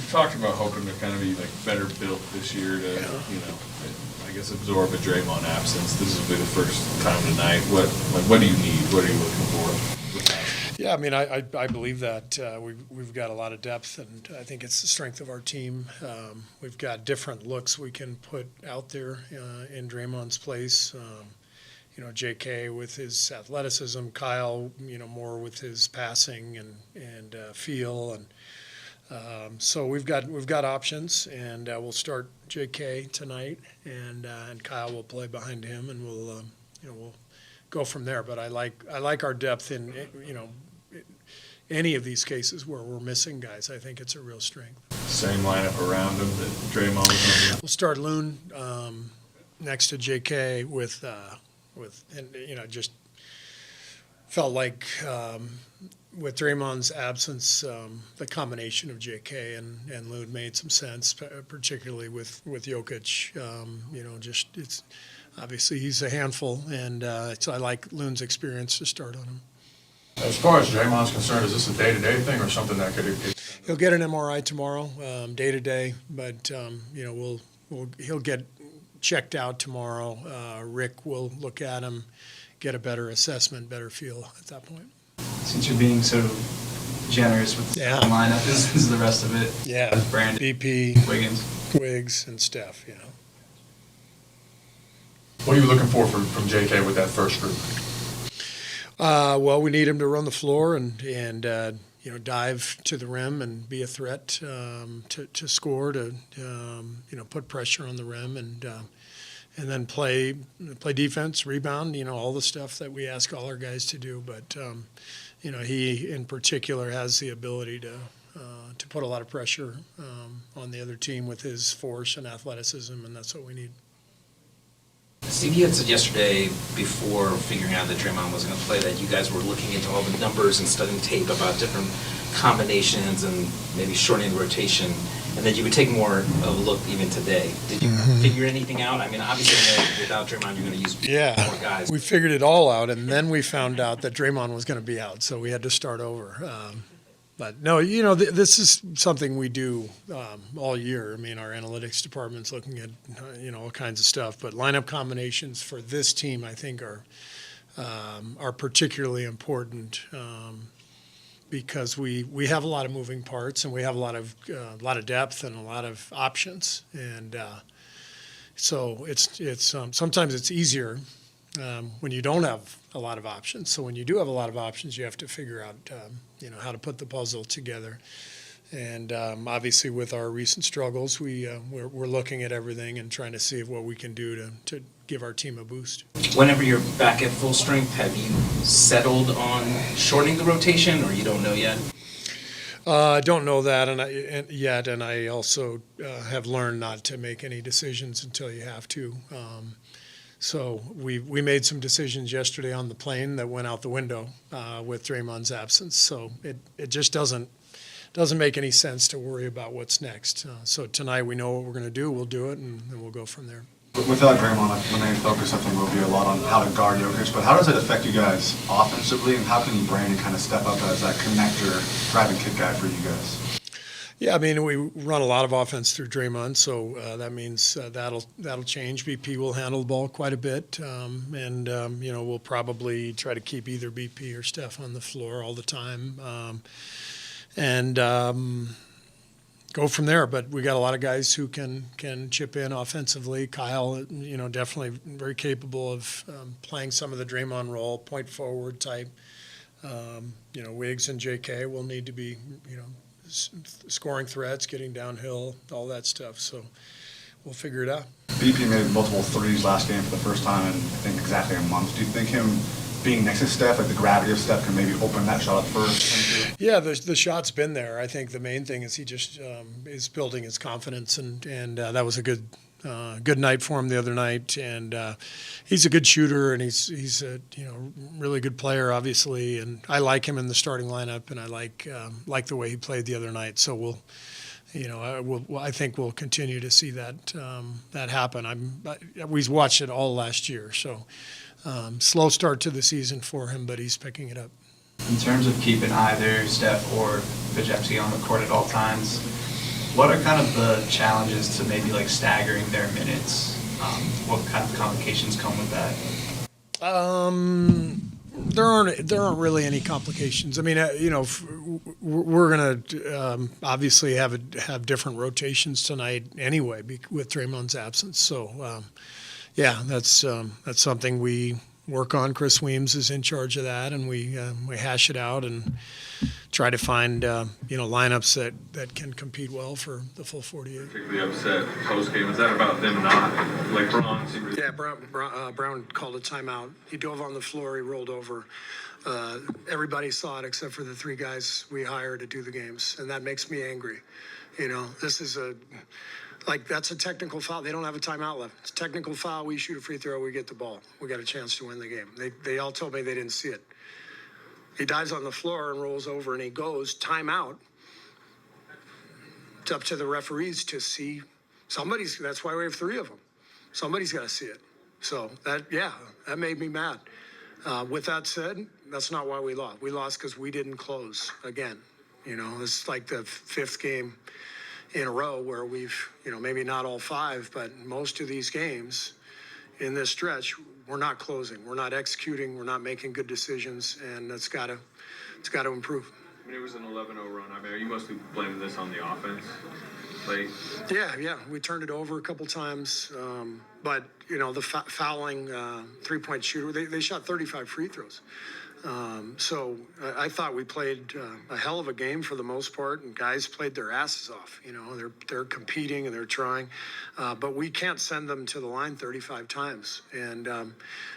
you've talked about hoping to kind of be like better built this year to, I guess absorb a Draymond absence. This will be the first time tonight. What do you need? What are you looking for with that? Yeah, I mean, I believe that we've got a lot of depth, and I think it's the strength of our team. We've got different looks we can put out there in Draymond's place. JK with his athleticism, Kyle, more with his passing and feel, and so we've got options, and we'll start JK tonight, and Kyle will play behind him, and we'll go from there. But I like our depth in any of these cases where we're missing guys. I think it's a real strength. Same lineup around him that Draymond was on. We'll start Loon next to JK with just felt like with Draymond's absence, the combination of JK and Loon made some sense, particularly with Jokic. It's obviously he's a handful, and so I like Loon's experience to start on him. As far as Draymond's concerned, is this a day-to-day thing or something that could? He'll get an MRI tomorrow, day-to-day, but he'll get checked out tomorrow. Rick will look at him, get a better assessment, better feel at that point. Since you're being so generous with the lineup, this is the rest of it. Yeah, Brandin, BP, Wiggs, and Steph. What are you looking for from JK with that first group? Well, we need him to run the floor and dive to the rim and be a threat to score, to put pressure on the rim, and then play defense, rebound, all the stuff that we ask all our guys to do. But he in particular has the ability to put a lot of pressure on the other team with his force and athleticism, and that's what we need. Steve, you had said yesterday, before figuring out that Draymond was going to play, that you guys were looking into all the numbers and studying tape about different combinations and maybe shortening the rotation, and that you would take more of a look even today. Did you figure anything out? I mean, obviously, without Draymond, you're going to use more guys. We figured it all out, and then we found out that Draymond was going to be out, so we had to start over. But no, this is something we do all year. I mean, our analytics department's looking at all kinds of stuff. But lineup combinations for this team, I think, are particularly important because we have a lot of moving parts, and we have a lot of depth and a lot of options. And so it's sometimes it's easier when you don't have a lot of options. So when you do have a lot of options, you have to figure out how to put the puzzle together. And obviously, with our recent struggles, we're looking at everything and trying to see what we can do to give our team a boost. Whenever you're back at full strength, have you settled on shortening the rotation, or you don't know yet? I don't know that yet, and I also have learned not to make any decisions until you have to. So we made some decisions yesterday on the plane that went out the window with Draymond's absence. So it just doesn't make any sense to worry about what's next. So tonight we know what we're going to do. We'll do it, and we'll go from there. Without Draymond, the main focus I think will be a lot on how to guard Jokic. But how does it affect you guys offensively, and how can Brandin kind of step up as that connector, driving kick guy for you guys? Yeah, I mean, we run a lot of offense through Draymond, so that means that'll change. BP will handle the ball quite a bit, and we'll probably try to keep either BP or Steph on the floor all the time, and go from there. But we got a lot of guys who can chip in offensively. Kyle, definitely very capable of playing some of the Draymond role, point forward type. Wiggs and JK will need to be, scoring threats, getting downhill, all that stuff. So we'll figure it out. BP made multiple threes last game for the first time in, I think, exactly a month. Do you think him being next to Steph, like the gravity of Steph, can maybe open that shot up first? Yeah, the shot's been there. I think the main thing is he just is building his confidence, and that was a good night for him the other night. And he's a good shooter, and he's a really good player, obviously. And I like him in the starting lineup, and I like the way he played the other night. So I think we'll continue to see that happen. We watched it all last year, so slow start to the season for him, but he's picking it up. In terms of keeping either Steph or Podziemski on the court at all times, What are kind of the challenges to maybe like staggering their minutes? What kind of complications come with that? There aren't really any complications. I mean, we're gonna obviously have different rotations tonight anyway with Draymond's absence. So, yeah, that's something we work on. Chris Weems is in charge of that, and we hash it out and try to find lineups that can compete well for the full 48. Particularly upset post game. Is that about them not like Braun? Yeah, Brown called a timeout. He dove on the floor. He rolled over. Everybody saw it except for the three guys we hired to do the games, and that makes me angry. This is that's a technical foul. They don't have a timeout left. It's a technical foul. We shoot a free throw. We get the ball. We got a chance to win the game. They all told me they didn't see it. He dives on the floor and rolls over, and he goes timeout. It's up to the referees to see. That's why we have three of them. Somebody's got to see it. So that made me mad. With that said, that's not why we lost. We lost because we didn't close again. It's like the fifth game in a row where we've, maybe not all five, but most of these games in this stretch, we're not closing. We're not executing. We're not making good decisions, and it's got to improve. I mean, it was an 11-0 run. I mean, are you mostly blaming this on the offense? Yeah. We turned it over a couple times, but the fouling three-point shooter. They shot 35 free throws. So I thought we played a hell of a game for the most part, and guys played their asses off. They're competing and they're trying, but we can't send them to the line 35 times. And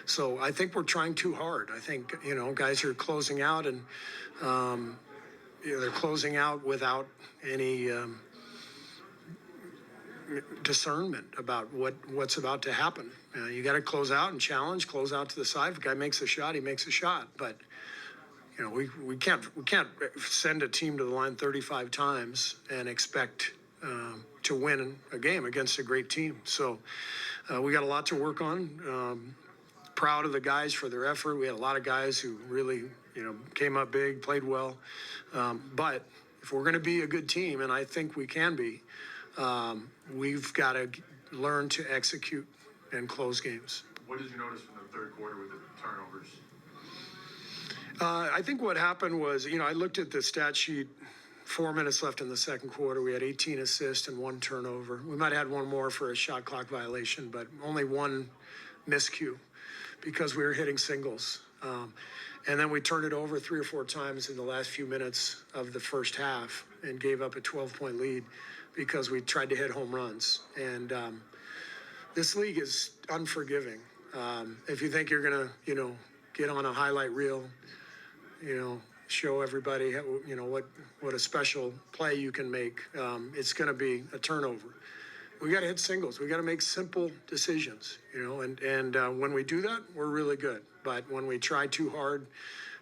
so I think we're trying too hard. I think guys are closing out, and they're closing out without any discernment about what's about to happen. You got to close out and challenge, close out to the side. If a guy makes a shot, he makes a shot. But we can't send a team to the line 35 times and expect to win a game against a great team. So we got a lot to work on. Proud of the guys for their effort. We had a lot of guys who really came up big, played well. But if we're going to be a good team, and I think we can be, we've got to learn to execute and close games. What did you notice from the third quarter with the turnovers? I think what happened was, I looked at the stat sheet, 4 minutes left in the second quarter. We had 18 assists and 1 turnover. We might have had one more for a shot clock violation, but only 1 miscue because we were hitting singles. And then we turned it over 3 or 4 times in the last few minutes of the first half and gave up a 12-point lead because we tried to hit home runs. And this league is unforgiving. If you think you're going to, get on a highlight reel, show everybody, what a special play you can make, it's going to be a turnover. We got to hit singles. We got to make simple decisions, and when we do that, we're really good. But when we try too hard,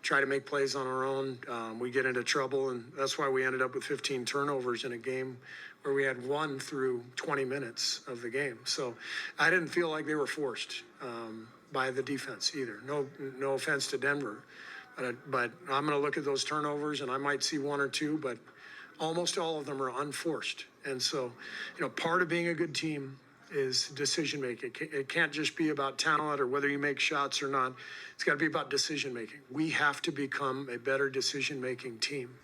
try to make plays on our own, we get into trouble, and that's why we ended up with 15 turnovers in a game where we had 1 through 20 minutes of the game. So I didn't feel like they were forced by the defense either. No offense to Denver, but I'm going to look at those turnovers, and I might see 1 or 2, but almost all of them are unforced. And so, part of being a good team is decision making. It can't just be about talent or whether you make shots or not. It's got to be about decision making. We have to become a better decision making team.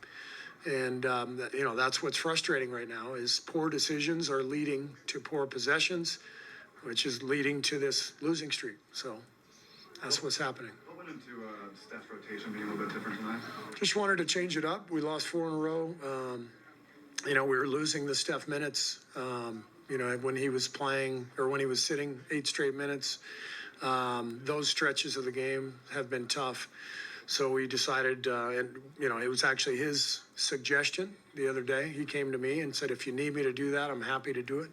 And, that's what's frustrating right now is poor decisions are leading to poor possessions, which is leading to this losing streak. So that's what's happening. What went into Steph's rotation being a little bit different tonight? Just wanted to change it up. We lost 4 in a row. We were losing the Steph minutes, when he was playing or when he was sitting 8 straight minutes. Those stretches of the game have been tough. So we decided, it was actually his suggestion the other day. He came to me and said, if you need me to do that, I'm happy to do it.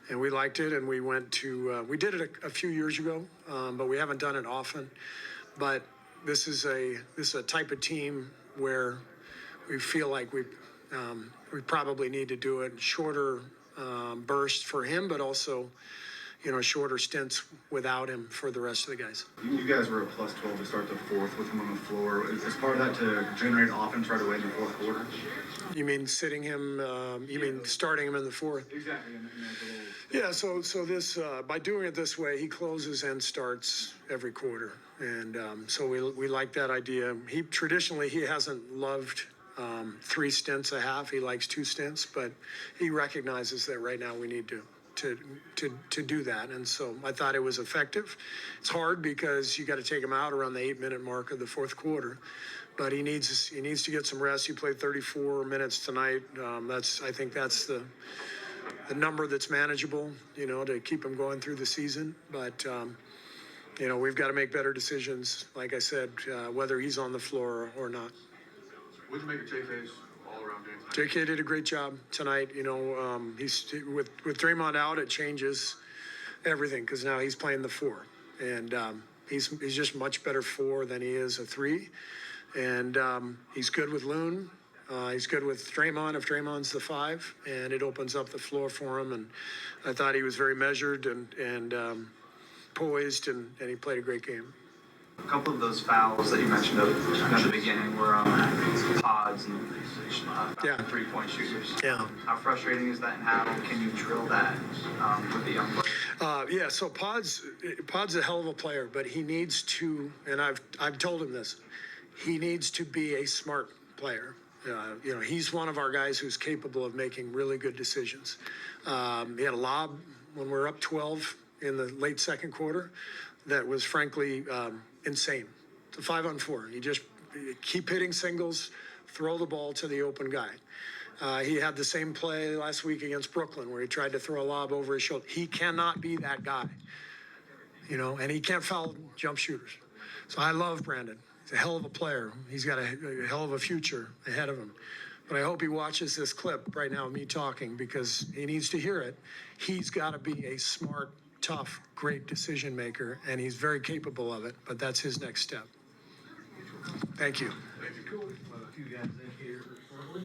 And we liked it, and we went to, we did it a few years ago, but we haven't done it often. But this is a type of team where we feel like we probably need to do it shorter burst for him, but also, shorter stints without him for the rest of the guys. You guys were a plus 12 to start the fourth with him on the floor. Is part of that to generate offense right away in the fourth quarter? You mean sitting him? You mean starting him in the fourth? Exactly. Yeah. So this by doing it this way, he closes and starts every quarter, and so we like that idea. He traditionally hasn't loved 3 stints a half. He likes 2 stints, but he recognizes that right now we need to do that. And so I thought it was effective. It's hard because you got to take him out around the 8-minute mark of the fourth quarter, but he needs to get some rest. He played 34 minutes tonight. I think that's the number that's manageable, to keep him going through the season. But we've got to make better decisions, like I said, whether he's on the floor or not. What do you make of JK's all-around game tonight? JK did a great job tonight. He's with Draymond out, it changes everything because now he's playing the 4, and he's just much better 4 than he is a 3, and he's good with Loon. He's good with Draymond if Draymond's the 5, and it opens up the floor for him. And I thought he was very measured and poised, and he played a great game. A couple of those fouls that you mentioned at the beginning were Pods and Yeah. 3-point shooters. Yeah. How frustrating is that, and how can you drill that with the young players? So Pod's a hell of a player, but he needs to, and I've told him this, he needs to be a smart player. He's one of our guys who's capable of making really good decisions. He had a lob when we were up 12 in the late second quarter that was frankly insane. It's a 5-on-4. You just keep hitting singles, throw the ball to the open guy. He had the same play last week against Brooklyn where he tried to throw a lob over his shoulder. He cannot be that guy, and he can't foul jump shooters. So I love Brandin. He's a hell of a player. He's got a hell of a future ahead of him. But I hope he watches this clip right now of me talking because he needs to hear it. He's got to be a smart, tough, great decision maker, and he's very capable of it, but that's his next step. Thank you. Thank you.